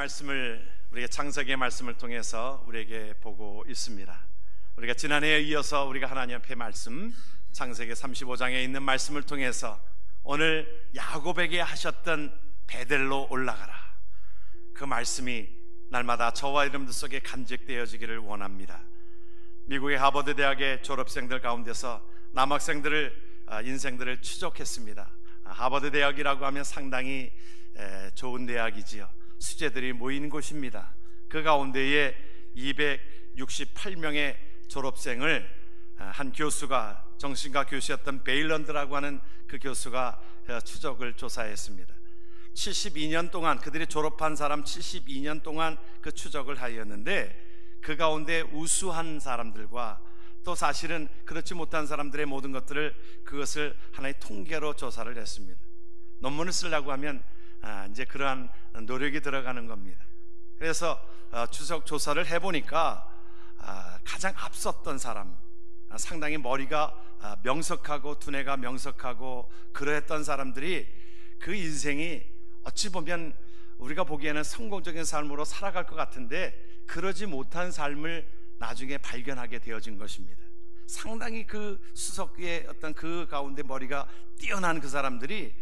말씀을 우리가 창세기의 말씀을 통해서 우리에게 보고 있습니다. 우리가 지난해에 이어서 우리가 하나님 앞에 말씀 창세기 35장에 있는 말씀을 통해서 오늘 야곱에게 하셨던 베델로 올라가라, 그 말씀이 날마다 저와 여러분들 속에 간직되어지기를 원합니다. 미국의 하버드 대학의 졸업생들 가운데서 남학생들을 인생들을 추적했습니다. 하버드 대학이라고 하면 상당히 좋은 대학이지요. 수재들이 모인 곳입니다. 그 가운데에 268명의 졸업생을 한 교수가, 정신과 교수였던 베일런드라고 하는 그 교수가 추적을 조사했습니다. 72년 동안, 그들이 졸업한 사람 72년 동안 그 추적을 하였는데, 그 가운데 우수한 사람들과 또 사실은 그렇지 못한 사람들의 모든 것들을, 그것을 하나의 통계로 조사를 했습니다. 논문을 쓰려고 하면 이제 그러한 노력이 들어가는 겁니다. 그래서 추적 조사를 해보니까 가장 앞섰던 사람, 상당히 머리가 명석하고 두뇌가 명석하고 그러했던 사람들이 그 인생이 어찌 보면 우리가 보기에는 성공적인 삶으로 살아갈 것 같은데 그러지 못한 삶을 나중에 발견하게 되어진 것입니다. 상당히 그 수석의 어떤 그 가운데 머리가 뛰어난 그 사람들이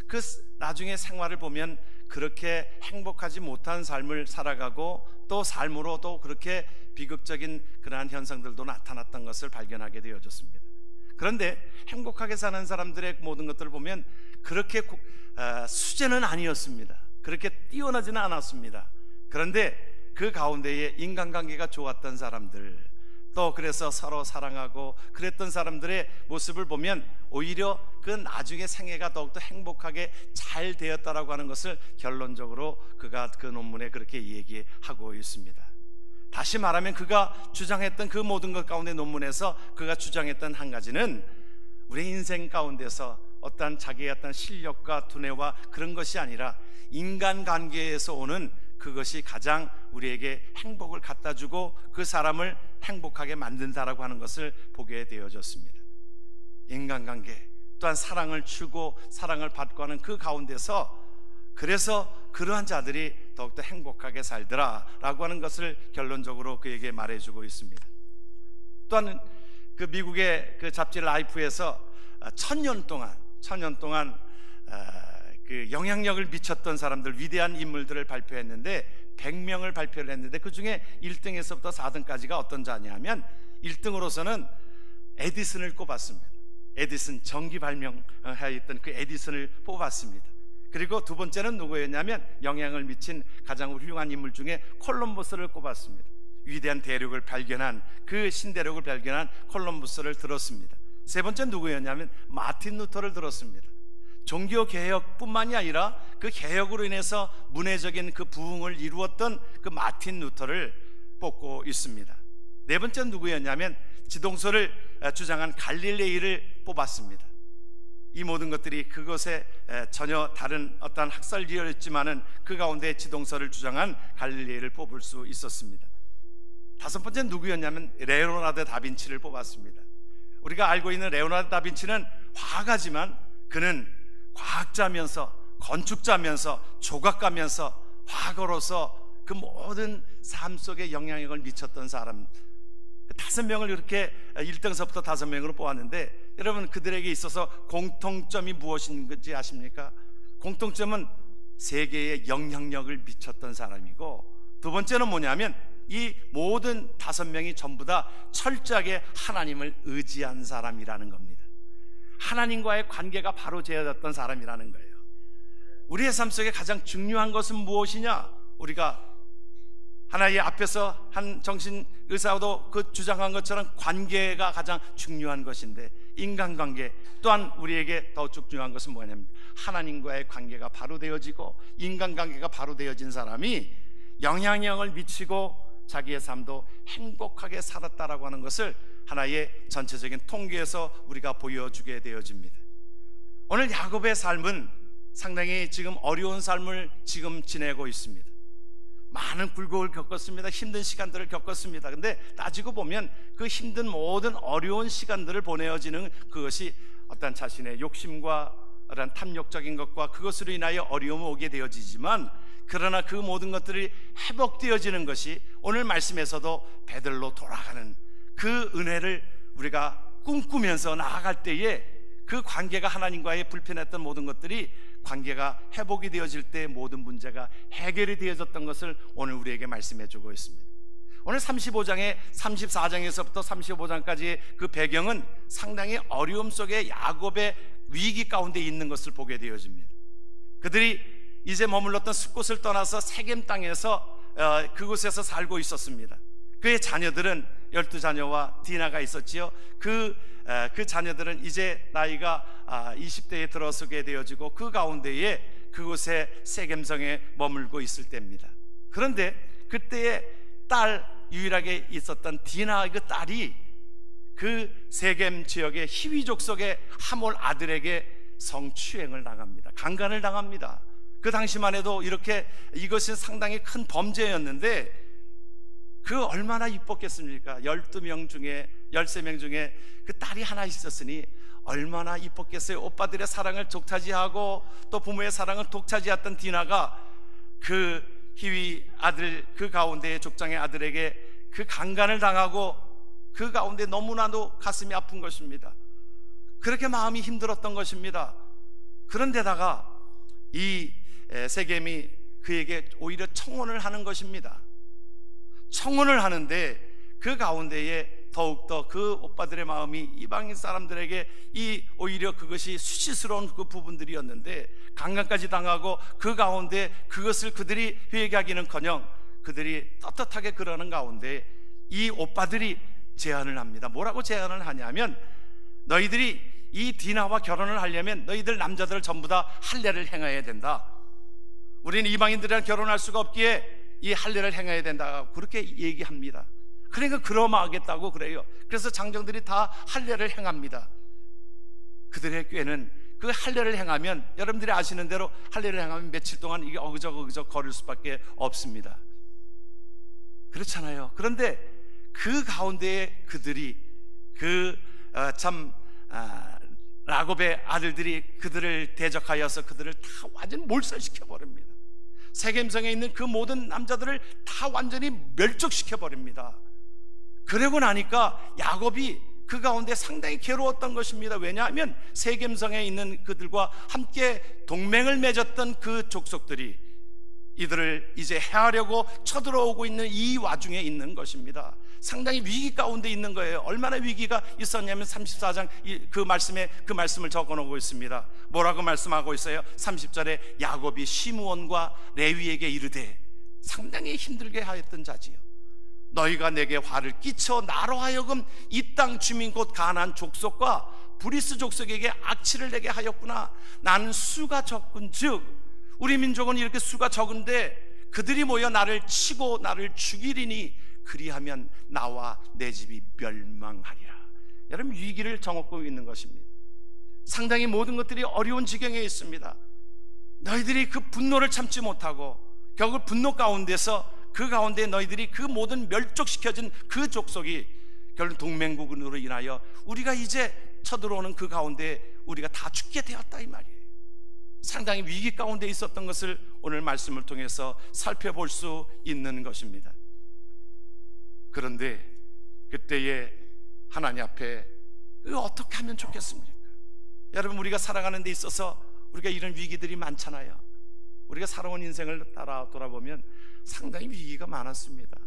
그 나중에 생활을 보면 그렇게 행복하지 못한 삶을 살아가고 또 삶으로도 그렇게 비극적인 그러한 현상들도 나타났던 것을 발견하게 되어졌습니다. 그런데 행복하게 사는 사람들의 모든 것들을 보면 그렇게 수재는 아니었습니다. 그렇게 뛰어나지는 않았습니다. 그런데 그 가운데에 인간관계가 좋았던 사람들, 또 그래서 서로 사랑하고 그랬던 사람들의 모습을 보면 오히려 그 나중에 생애가 더욱더 행복하게 잘 되었다라고 하는 것을 결론적으로 그가 그 논문에 그렇게 얘기하고 있습니다. 다시 말하면 그가 주장했던 그 모든 것 가운데 논문에서 그가 주장했던 한 가지는 우리 인생 가운데서 어떤 자기의 어떤 실력과 두뇌와 그런 것이 아니라 인간관계에서 오는 그것이 가장 우리에게 행복을 갖다주고 그 사람을 행복하게 만든다라고 하는 것을 보게 되어졌습니다. 인간관계, 또한 사랑을 주고 사랑을 받고 하는 그 가운데서, 그래서 그러한 자들이 더욱더 행복하게 살더라라고 하는 것을 결론적으로 그에게 말해주고 있습니다. 또한 그 미국의 그 잡지 라이프에서 1000년 동안 그 영향력을 미쳤던 사람들, 위대한 인물들을 발표했는데 100명을 발표를 했는데 그 중에 1등에서부터 4등까지가 어떤 자냐면 1등으로서는 에디슨을 꼽았습니다. 에디슨, 전기 발명하였던 그 에디슨을 뽑았습니다. 그리고 두 번째는 누구였냐면 영향을 미친 가장 훌륭한 인물 중에 콜럼버스를 꼽았습니다. 위대한 대륙을 발견한, 그 신대륙을 발견한 콜럼버스를 들었습니다. 세 번째 누구였냐면 마틴 루터를 들었습니다. 종교 개혁뿐만이 아니라 그 개혁으로 인해서 문화적인 그 부흥을 이루었던 그 마틴 루터를 뽑고 있습니다. 네 번째 누구였냐면 지동설을 주장한 갈릴레이를 뽑았습니다. 이 모든 것들이 그것에 전혀 다른 어떤 학설이었지만은 그 가운데 지동설을 주장한 갈릴레이를 뽑을 수 있었습니다. 다섯 번째 누구였냐면 레오나르도 다빈치를 뽑았습니다. 우리가 알고 있는 레오나르도 다빈치는 화가지만 그는 과학자면서 건축자면서 조각가면서 화가로서 그 모든 삶 속에 영향력을 미쳤던 사람, 5명을 이렇게 1등서부터 5명으로 뽑았는데 여러분, 그들에게 있어서 공통점이 무엇인지 아십니까? 공통점은 세계에 영향력을 미쳤던 사람이고, 두 번째는 뭐냐면 이 모든 5명이 전부 다 철저하게 하나님을 의지한 사람이라는 겁니다. 하나님과의 관계가 바로 되어졌던 사람이라는 거예요. 우리의 삶 속에 가장 중요한 것은 무엇이냐? 우리가 하나의 앞에서 한 정신의사도 그 주장한 것처럼 관계가 가장 중요한 것인데, 인간관계 또한 우리에게 더 중요한 것은 뭐냐면 하나님과의 관계가 바로 되어지고 인간관계가 바로 되어진 사람이 영향력을 미치고 자기의 삶도 행복하게 살았다라고 하는 것을 하나의 전체적인 통계에서 우리가 보여주게 되어집니다. 오늘 야곱의 삶은 상당히 지금 어려운 삶을 지금 지내고 있습니다. 많은 굴곡을 겪었습니다. 힘든 시간들을 겪었습니다. 근데 따지고 보면 그 힘든 모든 어려운 시간들을 보내어지는 그것이 어떤 자신의 욕심과 어떤 탐욕적인 것과 그것으로 인하여 어려움이 오게 되어지지만 그러나 그 모든 것들이 회복되어지는 것이 오늘 말씀에서도 베들로 돌아가는 그 은혜를 우리가 꿈꾸면서 나아갈 때에 그 관계가 하나님과의 불편했던 모든 것들이 관계가 회복이 되어질 때 모든 문제가 해결이 되어졌던 것을 오늘 우리에게 말씀해 주고 있습니다. 오늘 35장의 34장에서부터 35장까지의 그 배경은 상당히 어려움 속에 야곱의 위기 가운데 있는 것을 보게 되어집니다. 그들이 이제 머물렀던 숫곳을 떠나서 세겜 땅에서 그곳에서 살고 있었습니다. 그의 자녀들은 12자녀와 디나가 있었지요. 그 자녀들은 이제 나이가 20대에 들어서게 되어지고 그 가운데에 그곳에 세겜성에 머물고 있을 때입니다. 그런데 그때의 딸 유일하게 있었던 디나의 그 딸이 그 세겜 지역의 히위 족속의 하몰 아들에게 성추행을 당합니다. 강간을 당합니다. 그 당시만 해도 이것은 상당히 큰 범죄였는데 그 얼마나 이뻤겠습니까? 12명 중에 13명 중에 그 딸이 하나 있었으니 얼마나 이뻤겠어요. 오빠들의 사랑을 독차지하고 또 부모의 사랑을 독차지했던 디나가 그 히위 아들 그 가운데의 족장의 아들에게 그 강간을 당하고 그 가운데 너무나도 가슴이 아픈 것입니다. 그렇게 마음이 힘들었던 것입니다. 그런데다가 이 세겜이 그에게 오히려 청혼을 하는 것입니다. 청혼을 하는데 그 가운데에 더욱더 그 오빠들의 마음이 이방인 사람들에게 오히려 그것이 수치스러운 그 부분들이었는데 강간까지 당하고 그 가운데 그것을 그들이 회개하기는커녕 그들이 떳떳하게 그러는 가운데 이 오빠들이 제안을 합니다. 뭐라고 제안을 하냐면 너희들이 이 디나와 결혼을 하려면 너희들 남자들 전부 다 할례를 행해야 된다. 우리는 이방인들이랑 결혼할 수가 없기에 이 할례를 행해야 된다. 그렇게 얘기합니다. 그러니까 그러마하겠다고 그래요. 그래서 장정들이 다 할례를 행합니다. 그들의 꾀는 그 할례를 행하면 여러분들이 아시는 대로 할례를 행하면 며칠 동안 이게 어그적 거릴 수밖에 없습니다. 그렇잖아요. 그런데 그 가운데에 그들이 야곱의 아들들이 그들을 대적하여서 그들을 다 완전히 몰살시켜 버립니다. 세겜성에 있는 그 모든 남자들을 다 완전히 멸족시켜 버립니다. 그러고 나니까 야곱이 그 가운데 상당히 괴로웠던 것입니다. 왜냐하면 세겜성에 있는 그들과 함께 동맹을 맺었던 그 족속들이 이들을 이제 해하려고 쳐들어오고 있는 이 와중에 있는 것입니다. 상당히 위기 가운데 있는 거예요. 얼마나 위기가 있었냐면 34장 그 말씀을 적어놓고 있습니다. 뭐라고 말씀하고 있어요? 30절에 야곱이 시므온과 레위에게 이르되 상당히 힘들게 하였던 자지요. 너희가 내게 화를 끼쳐 나로 하여금 이 땅 주민 곧 가나안 족속과 브리스 족속에게 악취를 내게 하였구나. 나는 수가 적은즉 우리 민족은 이렇게 수가 적은데 그들이 모여 나를 치고 나를 죽이리니 그리하면 나와 내 집이 멸망하리라. 여러분 위기를 정확고 있는 것입니다. 상당히 모든 것들이 어려운 지경에 있습니다. 너희들이 그 분노를 참지 못하고 결국 분노 가운데서 그 가운데 너희들이 그 모든 멸족시켜진 그 족속이 결국 동맹국으로 인하여 우리가 이제 쳐들어오는 그 가운데 우리가 다 죽게 되었다 이 말이에요. 상당히 위기 가운데 있었던 것을 오늘 말씀을 통해서 살펴볼 수 있는 것입니다. 그런데 그때에 하나님 앞에 어떻게 하면 좋겠습니까? 여러분 우리가 살아가는 데 있어서 우리가 이런 위기들이 많잖아요. 우리가 살아온 인생을 돌아보면 상당히 위기가 많았습니다.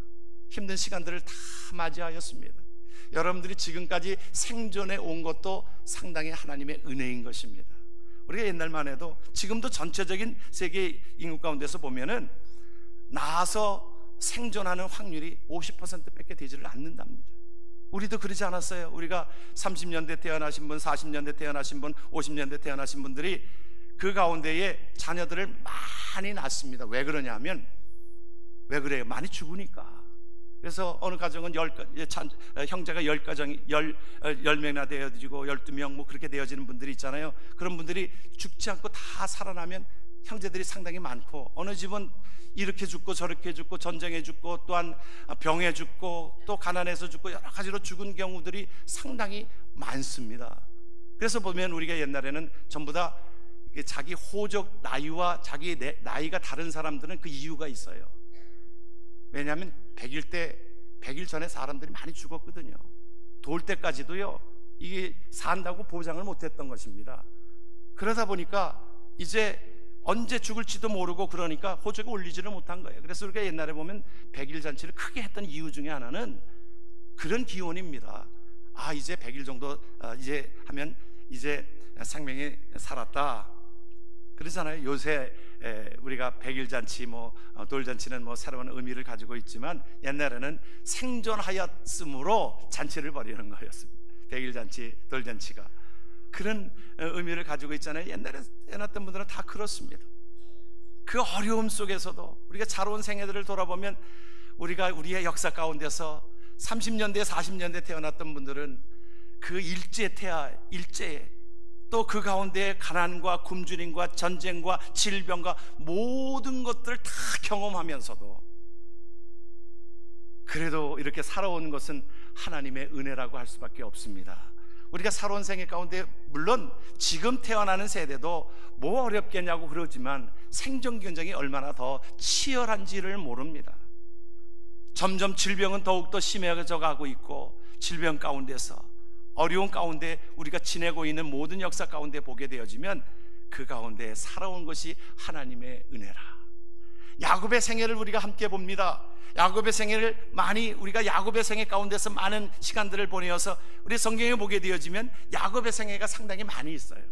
힘든 시간들을 다 맞이하였습니다. 여러분들이 지금까지 생존해 온 것도 상당히 하나님의 은혜인 것입니다. 우리가 옛날만 해도 지금도 전체적인 세계 인구 가운데서 보면은 나아서 생존하는 확률이 50%밖에 되지를 않는답니다. 우리도 그러지 않았어요? 우리가 30년대 태어나신 분, 40년대 태어나신 분, 50년대 태어나신 분들이 그 가운데에 자녀들을 많이 낳습니다. 왜 그러냐면 왜 그래요? 많이 죽으니까. 그래서 어느 가정은 형제가 10명이나 되어지고 12명 뭐 그렇게 되어지는 분들이 있잖아요. 그런 분들이 죽지 않고 다 살아나면 형제들이 상당히 많고, 어느 집은 이렇게 죽고 저렇게 죽고 전쟁에 죽고 또한 병에 죽고 또 가난해서 죽고 여러 가지로 죽은 경우들이 상당히 많습니다. 그래서 보면 우리가 옛날에는 전부 다 자기 호적 나이와 자기 나이가 다른 사람들은 그 이유가 있어요. 왜냐하면 100일 전에 사람들이 많이 죽었거든요. 돌 때까지도요, 이게 산다고 보장을 못했던 것입니다. 그러다 보니까 이제 언제 죽을지도 모르고, 그러니까 호적에 올리지를 못한 거예요. 그래서 우리가 옛날에 보면 100일 잔치를 크게 했던 이유 중에 하나는 그런 기원입니다. 아, 이제 100일 정도 이제 하면 이제 생명이 살았다 그러잖아요. 요새 우리가 100일 잔치, 돌잔치는 새로운 의미를 가지고 있지만, 옛날에는 생존하였으므로 잔치를 벌이는 거였습니다. 100일 잔치, 돌잔치가 그런 의미를 가지고 있잖아요. 옛날에 해놨던 분들은 다 그렇습니다. 그 어려움 속에서도 우리가 잘 온 생애들을 돌아보면, 우리가 우리의 역사 가운데서 30년대 40년대 태어났던 분들은 그 일제에 또 그 가운데 가난과 굶주림과 전쟁과 질병과 모든 것들을 다 경험하면서도 그래도 이렇게 살아온 것은 하나님의 은혜라고 할 수밖에 없습니다. 우리가 살아온 생애 가운데 물론 지금 태어나는 세대도 뭐 어렵겠냐고 그러지만 생존 경쟁이 얼마나 더 치열한지를 모릅니다. 점점 질병은 더욱더 심해져 가고 있고, 질병 가운데서 어려운 가운데 우리가 지내고 있는 모든 역사 가운데 보게 되어지면 그 가운데 살아온 것이 하나님의 은혜라. 야곱의 생애를 우리가 함께 봅니다. 야곱의 생애를 우리가 야곱의 생애 가운데서 많은 시간들을 보내어서 우리 성경에 보게 되어지면 야곱의 생애가 상당히 많이 있어요.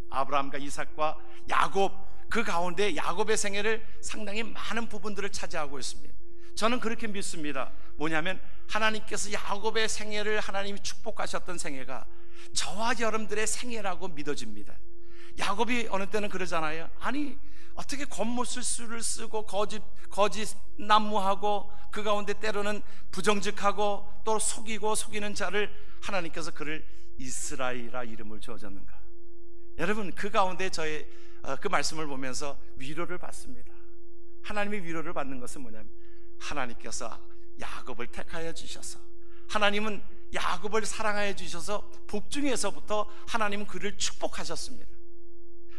아브라함과 이삭과 야곱, 그 가운데 야곱의 생애를 상당히 많은 부분들을 차지하고 있습니다. 저는 그렇게 믿습니다. 뭐냐면 하나님께서 야곱의 생애를 하나님이 축복하셨던 생애가 저와 여러분들의 생애라고 믿어집니다. 야곱이 어느 때는 그러잖아요. 아니, 어떻게 겉모술수를 쓰고 거짓 난무하고 그 가운데 때로는 부정직하고 또 속이는 자를 하나님께서 그를 이스라엘이라 이름을 지어줬는가. 여러분, 그 가운데 저의 그 말씀을 보면서 위로를 받습니다. 하나님의 위로를 받는 것은 뭐냐면, 하나님께서 야곱을 택하여 주셔서, 하나님은 야곱을 사랑하여 주셔서 복중에서부터 하나님은 그를 축복하셨습니다.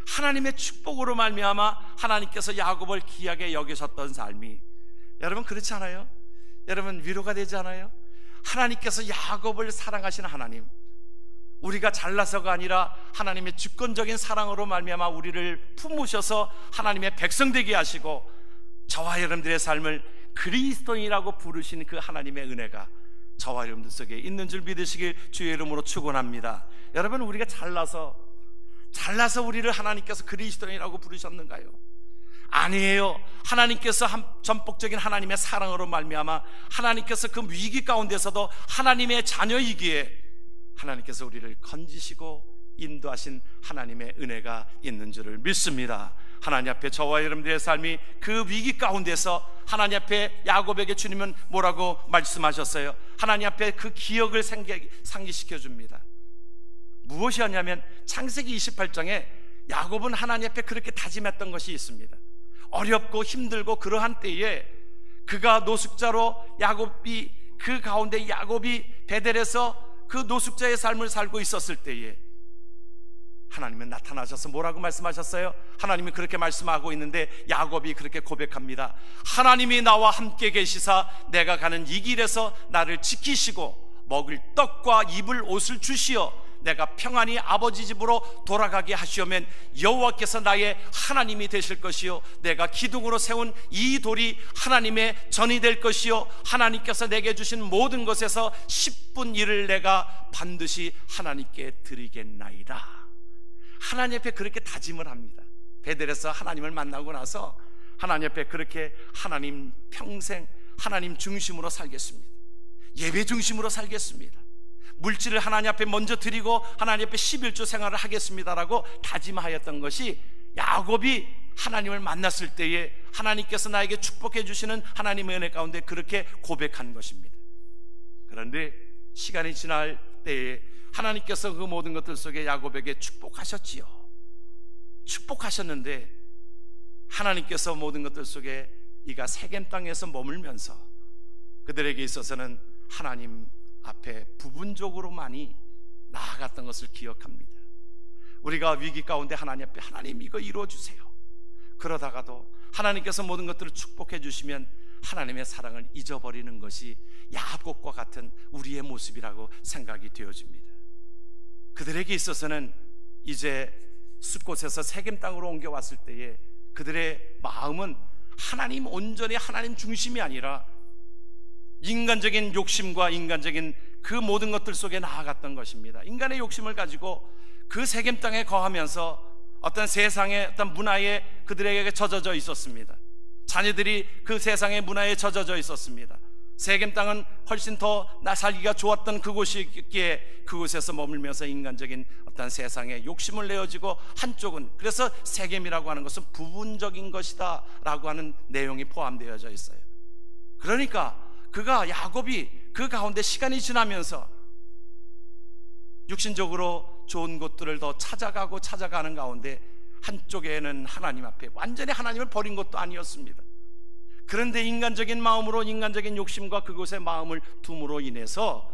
하나님의 축복으로 말미암아 하나님께서 야곱을 귀하게 여기셨던 삶이, 여러분 그렇지 않아요? 여러분 위로가 되지 않아요? 하나님께서 야곱을 사랑하시는 하나님, 우리가 잘나서가 아니라 하나님의 주권적인 사랑으로 말미암아 우리를 품으셔서 하나님의 백성 되게 하시고 저와 여러분들의 삶을 그리스도인이라고 부르신 그 하나님의 은혜가 저와 여러분들 속에 있는 줄 믿으시길 주의 이름으로 축원합니다. 여러분, 우리가 잘나서 우리를 하나님께서 그리스도인이라고 부르셨는가요? 아니에요. 하나님께서 전폭적인 하나님의 사랑으로 말미암아 하나님께서 그 위기 가운데서도 하나님의 자녀이기에 하나님께서 우리를 건지시고 인도하신 하나님의 은혜가 있는 줄을 믿습니다. 하나님 앞에 저와 여러분들의 삶이 그 위기 가운데서 하나님 앞에 야곱에게 주님은 뭐라고 말씀하셨어요? 하나님 앞에 그 기억을 상기시켜 줍니다. 무엇이었냐면 창세기 28장에 야곱은 하나님 앞에 그렇게 다짐했던 것이 있습니다. 어렵고 힘들고 그러한 때에 그가 노숙자로 그 가운데 야곱이 베델에서 그 노숙자의 삶을 살고 있었을 때에 하나님은 나타나셔서 뭐라고 말씀하셨어요? 하나님이 그렇게 말씀하고 있는데 야곱이 그렇게 고백합니다. 하나님이 나와 함께 계시사 내가 가는 이 길에서 나를 지키시고 먹을 떡과 입을 옷을 주시어 내가 평안히 아버지 집으로 돌아가게 하시오면 여호와께서 나의 하나님이 되실 것이요 내가 기둥으로 세운 이 돌이 하나님의 전이 될 것이요 하나님께서 내게 주신 모든 것에서 10분 1을 내가 반드시 하나님께 드리겠나이다. 하나님 앞에 그렇게 다짐을 합니다. 베델에서 하나님을 만나고 나서 하나님 앞에 그렇게 하나님 평생 하나님 중심으로 살겠습니다. 예배 중심으로 살겠습니다. 물질을 하나님 앞에 먼저 드리고 하나님 앞에 11조 생활을 하겠습니다라고 다짐하였던 것이 야곱이 하나님을 만났을 때에 하나님께서 나에게 축복해 주시는 하나님의 은혜 가운데 그렇게 고백한 것입니다. 그런데 시간이 지날 때에 하나님께서 그 모든 것들 속에 야곱에게 축복하셨지요. 축복하셨는데 하나님께서 모든 것들 속에 이가 세겜 땅에서 머물면서 그들에게 있어서는 하나님 앞에 부분적으로만이 나아갔던 것을 기억합니다. 우리가 위기 가운데 하나님 앞에 하나님 이거 이루어주세요. 그러다가도 하나님께서 모든 것들을 축복해 주시면 하나님의 사랑을 잊어버리는 것이 야곱과 같은 우리의 모습이라고 생각이 되어집니다. 그들에게 있어서는 이제 숫곳에서 세겜 땅으로 옮겨왔을 때에 그들의 마음은 하나님, 온전히 하나님 중심이 아니라 인간적인 욕심과 인간적인 그 모든 것들 속에 나아갔던 것입니다. 인간의 욕심을 가지고 그 세겜 땅에 거하면서 어떤 세상의 어떤 문화에 그들에게 젖어져 있었습니다. 자녀들이 그 세상의 문화에 젖어져 있었습니다. 세겜 땅은 훨씬 더 살기가 좋았던 그곳이기에 그곳에서 머물면서 인간적인 어떤 세상에 욕심을 내어지고, 한쪽은 그래서 세겜이라고 하는 것은 부분적인 것이다 라고 하는 내용이 포함되어져 있어요. 그러니까 야곱이 그 가운데 시간이 지나면서 육신적으로 좋은 것들을 더 찾아가는 가운데 한쪽에는 하나님 앞에 완전히 하나님을 버린 것도 아니었습니다. 그런데 인간적인 마음으로, 인간적인 욕심과 그곳에 마음을 둠으로 인해서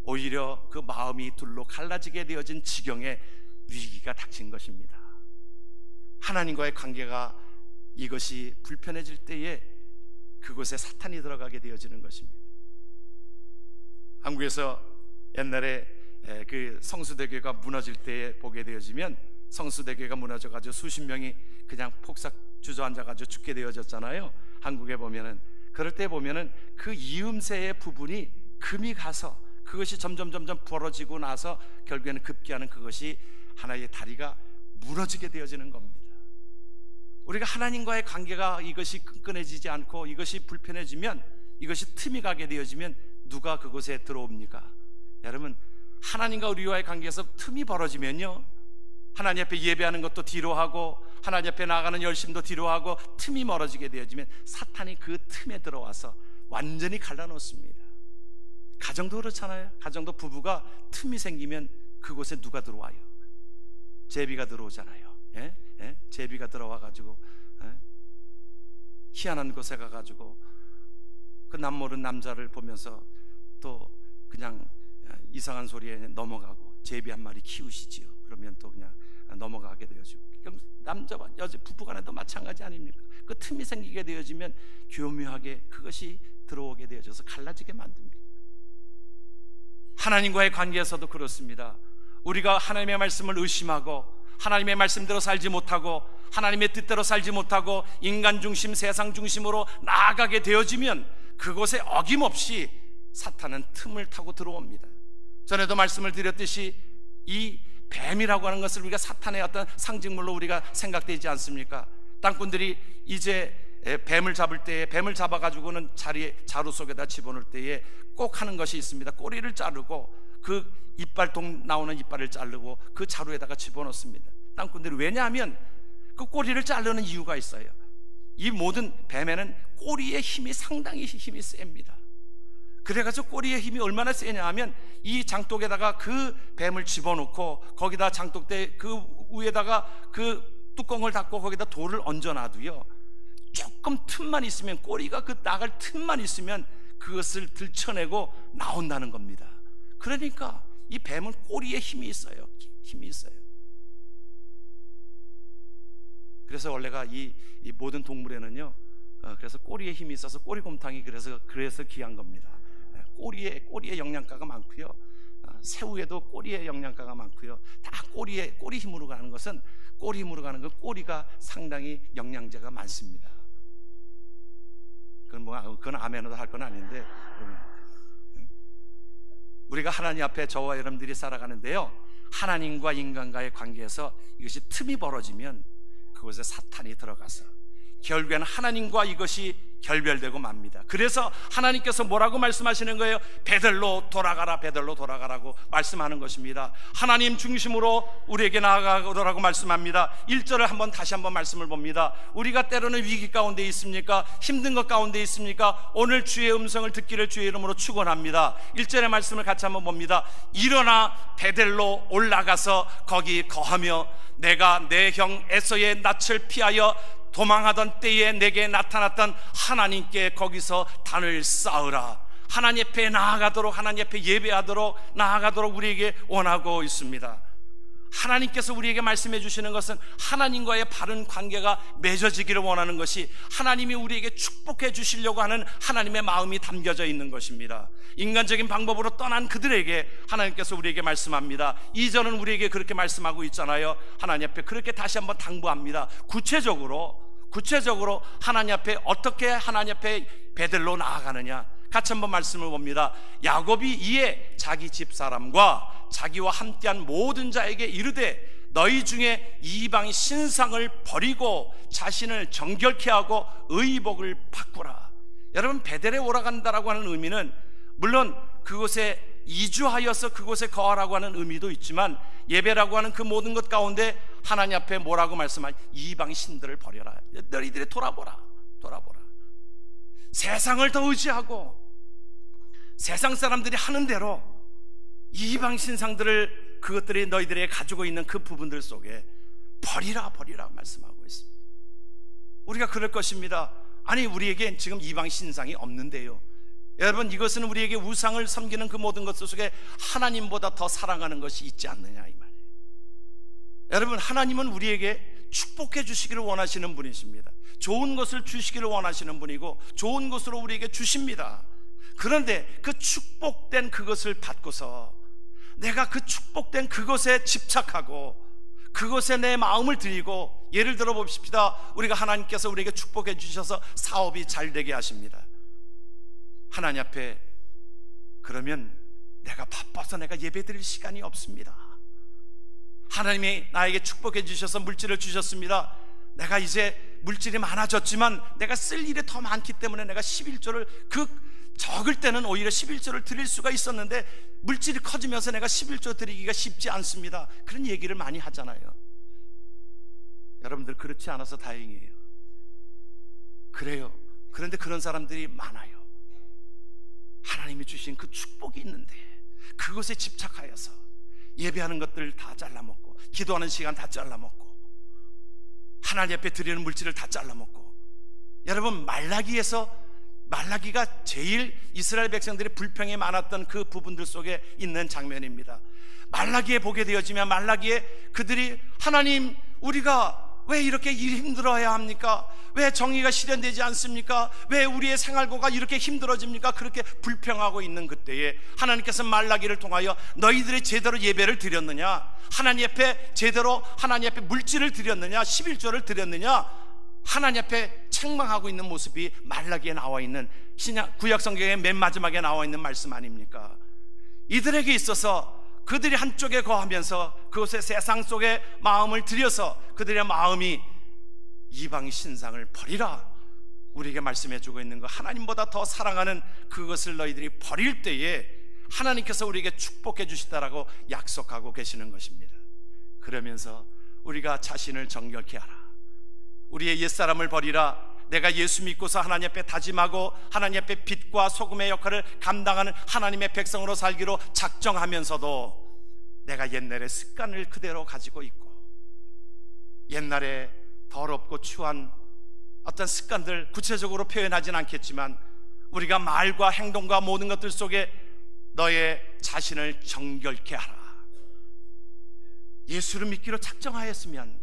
오히려 그 마음이 둘로 갈라지게 되어진 지경에 위기가 닥친 것입니다. 하나님과의 관계가 이것이 불편해질 때에 그곳에 사탄이 들어가게 되어지는 것입니다. 한국에서 옛날에 그 성수대교가 무너질 때에 보게 되어지면, 성수대교가 무너져가지고 수십 명이 그냥 폭삭 주저앉아가지고 죽게 되어졌잖아요. 한국에 보면은, 그럴 때 보면은 그 이음새의 부분이 금이 가서 그것이 점점 벌어지고 나서 결국에는 급기야는 그것이 하나의 다리가 무너지게 되어지는 겁니다. 우리가 하나님과의 관계가 이것이 끈끈해지지 않고 이것이 불편해지면, 이것이 틈이 가게 되어지면 누가 그곳에 들어옵니까? 여러분, 하나님과 우리와의 관계에서 틈이 벌어지면요, 하나님 앞에 예배하는 것도 뒤로 하고 하나님 앞에 나아가는 열심도 뒤로 하고 틈이 멀어지게 되어지면 사탄이 그 틈에 들어와서 완전히 갈라놓습니다. 가정도 그렇잖아요. 가정도 부부가 틈이 생기면 그곳에 누가 들어와요? 제비가 들어오잖아요. 예? 예? 제비가 들어와가지고 희한한 곳에 가가지고 그 남모르는 남자를 보면서 또 그냥 이상한 소리에 넘어가고, 제비 한 마리 키우시지요. 그러면 또 그냥 넘어가게 되어지고, 남자와 여자 부부간에도 마찬가지 아닙니까? 그 틈이 생기게 되어지면 교묘하게 그것이 들어오게 되어져서 갈라지게 만듭니다. 하나님과의 관계에서도 그렇습니다. 우리가 하나님의 말씀을 의심하고 하나님의 말씀대로 살지 못하고 하나님의 뜻대로 살지 못하고 인간 중심, 세상 중심으로 나아가게 되어지면 그곳에 어김없이 사탄은 틈을 타고 들어옵니다. 전에도 말씀을 드렸듯이 이 뱀이라고 하는 것을 우리가 사탄의 어떤 상징물로 우리가 생각되지 않습니까? 땅꾼들이 이제 뱀을 잡을 때에, 뱀을 잡아가지고는 자루 속에다 집어넣을 때에 꼭 하는 것이 있습니다. 꼬리를 자르고 그 이빨통 나오는 이빨을 자르고 그 자루에다가 집어넣습니다. 땅꾼들이. 왜냐하면 그 꼬리를 자르는 이유가 있어요. 이 모든 뱀에는 꼬리의 힘이 상당히 힘이 셉니다. 그래가지고 꼬리의 힘이 얼마나 세냐 하면 이 장독에다가 그 뱀을 집어넣고 거기다 장독대 그 위에다가 그 뚜껑을 닫고 거기다 돌을 얹어놔도요, 조금 틈만 있으면, 꼬리가 그 나갈 틈만 있으면 그것을 들쳐내고 나온다는 겁니다. 그러니까 이 뱀은 꼬리에 힘이 있어요. 힘이 있어요. 그래서 원래가 이 모든 동물에는요, 그래서 꼬리에 힘이 있어서 꼬리곰탕이 그래서 귀한 겁니다. 꼬리에 영양가가 많고요, 새우에도 꼬리에 영양가가 많고요, 다 꼬리 힘으로 가는 것은, 꼬리 힘으로 가는 건 꼬리가 상당히 영양제가 많습니다. 그건 아멘으로 할 건 아닌데, 우리가 하나님 앞에 저와 여러분들이 살아가는데요, 하나님과 인간과의 관계에서 이것이 틈이 벌어지면 그곳에 사탄이 들어가서 결국에는 하나님과 이것이 결별되고 맙니다. 그래서 하나님께서 뭐라고 말씀하시는 거예요? 베들로 돌아가라, 베들로 돌아가라고 말씀하는 것입니다. 하나님 중심으로 우리에게 나아가라고 말씀합니다. 1절을 다시 한번 말씀을 봅니다. 우리가 때로는 위기 가운데 있습니까? 힘든 것 가운데 있습니까? 오늘 주의 음성을 듣기를 주의 이름으로 축원합니다. 1절의 말씀을 같이 한번 봅니다. 일어나 베들로 올라가서 거기 거하며 내가 내 형 에서의 낯을 피하여 도망하던 때에 내게 나타났던 하나님께 거기서 단을 쌓으라. 하나님 앞에 나아가도록, 하나님 앞에 예배하도록 나아가도록 우리에게 원하고 있습니다. 하나님께서 우리에게 말씀해 주시는 것은 하나님과의 바른 관계가 맺어지기를 원하는 것이 하나님이 우리에게 축복해 주시려고 하는 하나님의 마음이 담겨져 있는 것입니다. 인간적인 방법으로 떠난 그들에게 하나님께서 우리에게 말씀합니다. 이전은 우리에게 그렇게 말씀하고 있잖아요. 하나님 앞에 그렇게 다시 한번 당부합니다. 구체적으로 하나님 앞에 어떻게 하나님 앞에 베들로 나아가느냐, 같이 한번 말씀을 봅니다. 야곱이 이에 자기 집사람과 자기와 함께한 모든 자에게 이르되 너희 중에 이방 신상을 버리고 자신을 정결케 하고 의복을 바꾸라. 여러분, 베델에 오라간다라고 하는 의미는 물론 그곳에 이주하여서 그곳에 거하라고 하는 의미도 있지만, 예배라고 하는 그 모든 것 가운데 하나님 앞에 뭐라고 말씀하냐, 이방 신들을 버려라. 너희들이 돌아보라. 세상을 더 의지하고 세상 사람들이 하는 대로 이방 신상들을, 그것들이 너희들이 가지고 있는 그 부분들 속에 버리라 말씀하고 있습니다. 우리가 그럴 것입니다. 아니, 우리에게 지금 이방 신상이 없는데요. 여러분, 이것은 우리에게 우상을 섬기는 그 모든 것 속에 하나님보다 더 사랑하는 것이 있지 않느냐, 이 말이에요. 여러분, 하나님은 우리에게 축복해 주시기를 원하시는 분이십니다. 좋은 것을 주시기를 원하시는 분이고 좋은 것으로 우리에게 주십니다. 그런데 그 축복된 그것을 받고서 내가 그 축복된 그것에 집착하고 그것에 내 마음을 드리고, 예를 들어 봅시다. 우리가 하나님께서 우리에게 축복해 주셔서 사업이 잘 되게 하십니다. 하나님 앞에 그러면 내가 바빠서 내가 예배 드릴 시간이 없습니다. 하나님이 나에게 축복해 주셔서 물질을 주셨습니다. 내가 이제 물질이 많아졌지만 내가 쓸 일이 더 많기 때문에 내가 11조를, 적을 때는 오히려 11조를 드릴 수가 있었는데 물질이 커지면서 내가 11조 드리기가 쉽지 않습니다. 그런 얘기를 많이 하잖아요. 여러분들, 그렇지 않아서 다행이에요. 그래요. 그런데 그런 사람들이 많아요. 하나님이 주신 그 축복이 있는데 그것에 집착하여서 예배하는 것들 다 잘라먹고, 기도하는 시간 다 잘라먹고, 하나님 앞에 드리는 물질을 다 잘라먹고. 여러분, 말라기가 제일 이스라엘 백성들이 불평이 많았던 그 부분들 속에 있는 장면입니다. 말라기에 보게 되어지면 말라기에 그들이, 하나님, 우리가 왜 이렇게 일 힘들어야 합니까? 왜 정의가 실현되지 않습니까? 왜 우리의 생활고가 이렇게 힘들어집니까? 그렇게 불평하고 있는 그때에 하나님께서 말라기를 통하여 너희들이 제대로 예배를 드렸느냐? 하나님 앞에 제대로 하나님 앞에 물질을 드렸느냐? 11조를 드렸느냐? 하나님 앞에 책망하고 있는 모습이 말라기에 나와 있는 구약 성경의 맨 마지막에 나와 있는 말씀 아닙니까? 이들에게 있어서 그들이 한쪽에 거하면서 그곳의 세상 속에 마음을 들여서 그들의 마음이 이방 신상을 버리라, 우리에게 말씀해 주고 있는 거, 하나님보다 더 사랑하는 그것을 너희들이 버릴 때에 하나님께서 우리에게 축복해 주시다라고 약속하고 계시는 것입니다. 그러면서 우리가 자신을 정결케 하라, 우리의 옛사람을 버리라. 내가 예수 믿고서 하나님 앞에 다짐하고 하나님 앞에 빛과 소금의 역할을 감당하는 하나님의 백성으로 살기로 작정하면서도 내가 옛날의 습관을 그대로 가지고 있고, 옛날에 더럽고 추한 어떤 습관들, 구체적으로 표현하진 않겠지만 우리가 말과 행동과 모든 것들 속에 너의 자신을 정결케 하라. 예수를 믿기로 작정하였으면,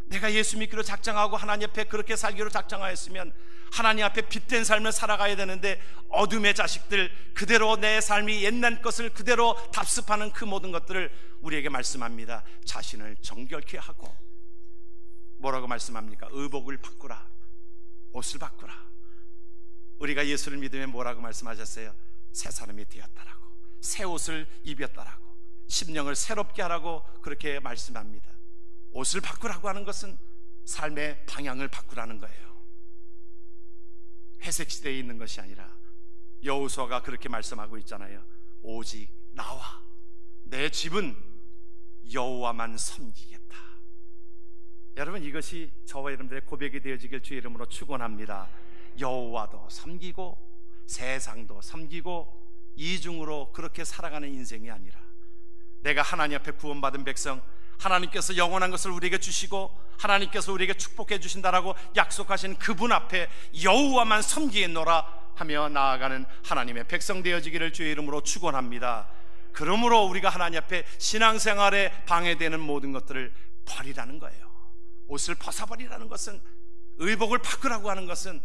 내가 예수 믿기로 작정하고 하나님 앞에 그렇게 살기로 작정하였으면 하나님 앞에 빛된 삶을 살아가야 되는데, 어둠의 자식들, 그대로 내 삶이 옛날 것을 그대로 답습하는 그 모든 것들을 우리에게 말씀합니다. 자신을 정결케 하고, 뭐라고 말씀합니까? 의복을 바꾸라, 옷을 바꾸라. 우리가 예수를 믿으면 뭐라고 말씀하셨어요? 새 사람이 되었다라고, 새 옷을 입었다라고, 심령을 새롭게 하라고 그렇게 말씀합니다. 옷을 바꾸라고 하는 것은 삶의 방향을 바꾸라는 거예요. 회색 시대에 있는 것이 아니라 여호수아가 그렇게 말씀하고 있잖아요. 오직 나와 내 집은 여호와만 섬기겠다. 여러분, 이것이 저와 여러분들의 고백이 되어지길 주의 이름으로 축원합니다. 여호와도 섬기고 세상도 섬기고 이중으로 그렇게 살아가는 인생이 아니라, 내가 하나님 앞에 구원받은 백성, 하나님께서 영원한 것을 우리에게 주시고 하나님께서 우리에게 축복해 주신다라고 약속하신 그분 앞에 여호와만 섬기겠노라 하며 나아가는 하나님의 백성 되어지기를 주의 이름으로 축원합니다. 그러므로 우리가 하나님 앞에 신앙생활에 방해되는 모든 것들을 버리라는 거예요. 옷을 벗어버리라는 것은, 의복을 바꾸라고 하는 것은,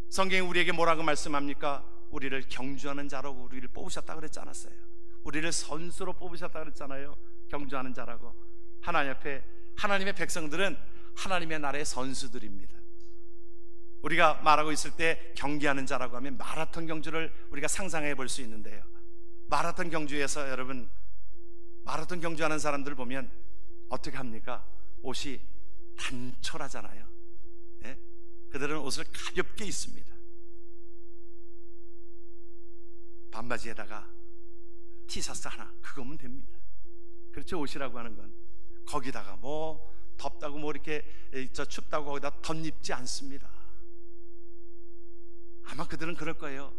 성경이 우리에게 뭐라고 말씀합니까? 우리를 경주하는 자라고 우리를 뽑으셨다 그랬지 않았어요? 우리를 선수로 뽑으셨다 그랬잖아요. 경주하는 자라고. 하나님 앞에, 하나님의 백성들은 하나님의 나라의 선수들입니다. 우리가 말하고 있을 때 경기하는 자라고 하면 마라톤 경주를 우리가 상상해 볼 수 있는데요, 마라톤 경주에서 여러분, 마라톤 경주하는 사람들 보면 어떻게 합니까? 옷이 단촐하잖아요. 예? 그들은 옷을 가볍게 입습니다. 반바지에다가 티셔츠 하나, 그거면 됩니다. 그렇죠? 옷이라고 하는 건 거기다가 뭐 덥다고 뭐 이렇게 춥다고 거기다 덧입지 않습니다. 아마 그들은 그럴 거예요.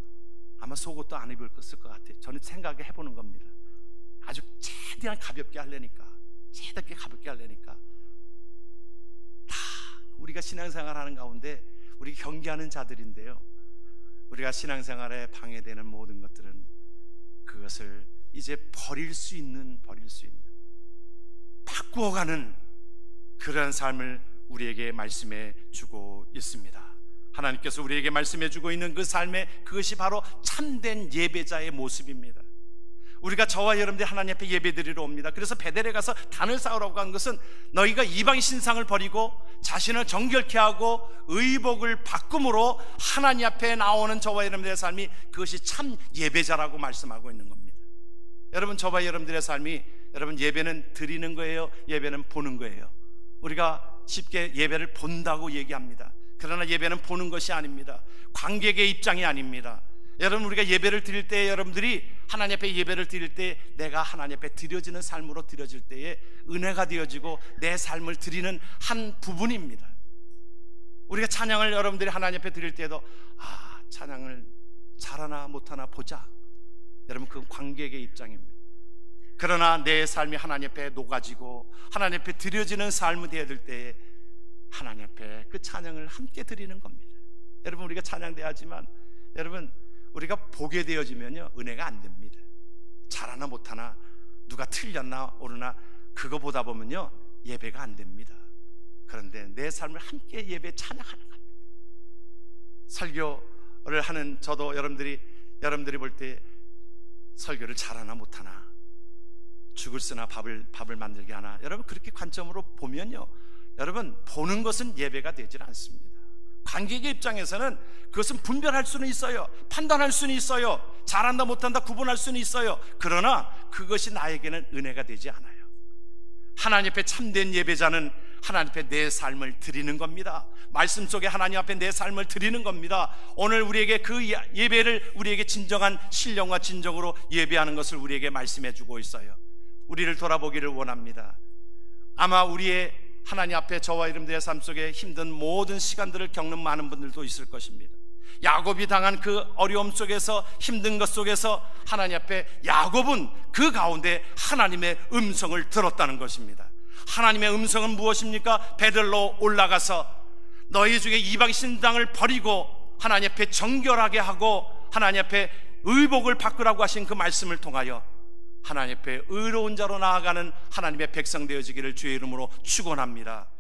아마 속옷도 안 입을 것 같아요. 저는 생각해 보는 겁니다. 아주 최대한 가볍게 하려니까, 최대한 가볍게 하려니까. 다 우리가 신앙생활 하는 가운데 우리 경계하는 자들인데요, 우리가 신앙생활에 방해되는 모든 것들은 그것을 이제 버릴 수 있는 바꾸어가는 그러한 삶을 우리에게 말씀해 주고 있습니다. 하나님께서 우리에게 말씀해 주고 있는 그 삶의, 그것이 바로 참된 예배자의 모습입니다. 우리가 저와 여러분들이 하나님 앞에 예배드리러 옵니다. 그래서 베델에 가서 단을 쌓으라고 한 것은 너희가 이방 신상을 버리고 자신을 정결케 하고 의복을 바꿈으로 하나님 앞에 나오는 저와 여러분들의 삶이, 그것이 참 예배자라고 말씀하고 있는 겁니다. 여러분, 저와 여러분들의 삶이, 여러분, 예배는 드리는 거예요? 예배는 보는 거예요? 우리가 쉽게 예배를 본다고 얘기합니다. 그러나 예배는 보는 것이 아닙니다. 관객의 입장이 아닙니다. 여러분, 우리가 예배를 드릴 때, 여러분들이 하나님 앞에 예배를 드릴 때, 내가 하나님 앞에 드려지는 삶으로 드려질 때에 은혜가 되어지고 내 삶을 드리는 한 부분입니다. 우리가 찬양을 여러분들이 하나님 앞에 드릴 때에도, 찬양을 잘하나 못하나 보자, 여러분, 그건 관객의 입장입니다. 그러나 내 삶이 하나님 앞에 녹아지고 하나님 앞에 드려지는 삶이 되어질 때에 하나님 앞에 그 찬양을 함께 드리는 겁니다. 여러분, 우리가 찬양돼야지만, 여러분, 우리가 보게 되어지면요, 은혜가 안 됩니다. 잘하나 못하나, 누가 틀렸나 오르나, 그거 보다 보면요, 예배가 안 됩니다. 그런데 내 삶을 함께 예배 찬양하는 겁니다. 설교를 하는 저도 여러분들이 볼 때 설교를 잘하나 못하나, 죽을 쓰나 밥을 만들게 하나, 여러분, 그렇게 관점으로 보면요, 여러분, 보는 것은 예배가 되질 않습니다. 관객의 입장에서는 그것은 분별할 수는 있어요. 판단할 수는 있어요. 잘한다 못한다 구분할 수는 있어요. 그러나 그것이 나에게는 은혜가 되지 않아요. 하나님 앞에 참된 예배자는 하나님 앞에 내 삶을 드리는 겁니다. 말씀 속에 하나님 앞에 내 삶을 드리는 겁니다. 오늘 우리에게 그 예배를, 우리에게 진정한 신령과 진정으로 예배하는 것을 우리에게 말씀해 주고 있어요. 우리를 돌아보기를 원합니다. 아마 우리의 하나님 앞에 저와 여러분들의 삶 속에 힘든 모든 시간들을 겪는 많은 분들도 있을 것입니다. 야곱이 당한 그 어려움 속에서, 힘든 것 속에서 하나님 앞에 야곱은 그 가운데 하나님의 음성을 들었다는 것입니다. 하나님의 음성은 무엇입니까? 베들로 올라가서 너희 중에 이방 신당을 버리고 하나님 앞에 정결하게 하고 하나님 앞에 의복을 바꾸라고 하신 그 말씀을 통하여 하나님 앞에 의로운 자로 나아가는 하나님의 백성 되어지기를 주의 이름으로 축원합니다.